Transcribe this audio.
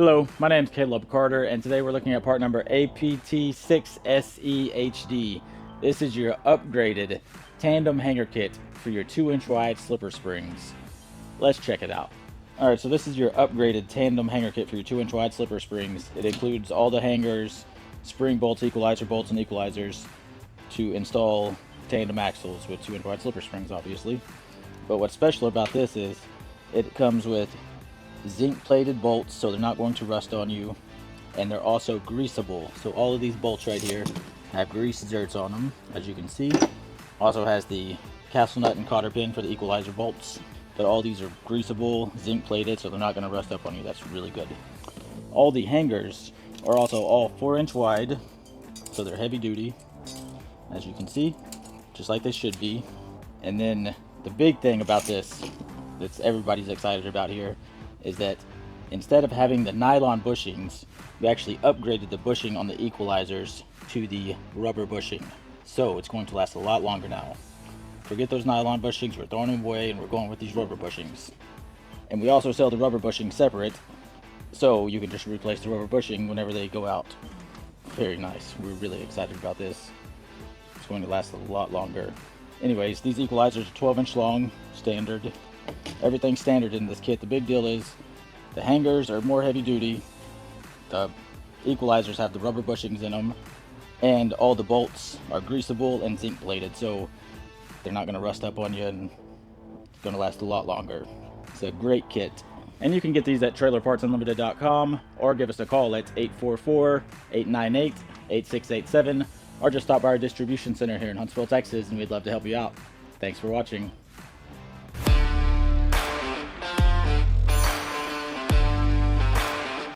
Hello, my name is Caleb Carter, and today we're looking at part number APT6SEHD. This is your upgraded tandem hanger kit for your 2-inch wide slipper springs. Let's check it out. Alright, so this is your upgraded tandem hanger kit for your 2-inch wide slipper springs. It includes all the hangers, spring bolts, equalizer bolts, and equalizers to install tandem axles with 2-inch wide slipper springs, obviously. But what's special about this is it comes with zinc-plated bolts, so they're not going to rust on you, and they're also greasable. So all of these bolts right here have grease zerks on them, as you can see. Also has the castle nut and cotter pin for the equalizer bolts, but all these are greasable, zinc-plated, so they're not going to rust up on you. That's really good. All the hangers are also all 4-inch wide, so they're heavy duty, as you can see, just like they should be. And then the big thing about this that everybody's excited about here is that instead of having the nylon bushings, we actually upgraded the bushing on the equalizers to the rubber bushing. So it's going to last a lot longer now. Forget those nylon bushings, we're throwing them away and we're going with these rubber bushings. And we also sell the rubber bushing separate, so you can just replace the rubber bushing whenever they go out. Very nice. We're really excited about this. It's going to last a lot longer. Anyways, these equalizers are 12-inch long, standard. Everything's standard in this kit. The big deal is the hangers are more heavy duty, the equalizers have the rubber bushings in them, and all the bolts are greasable and zinc plated, so they're not going to rust up on you and it's going to last a lot longer. It's a great kit. And you can get these at trailerpartsunlimited.com or give us a call at 844-898-8687, or just stop by our distribution center here in Huntsville, Texas, and we'd love to help you out. Thanks for watching.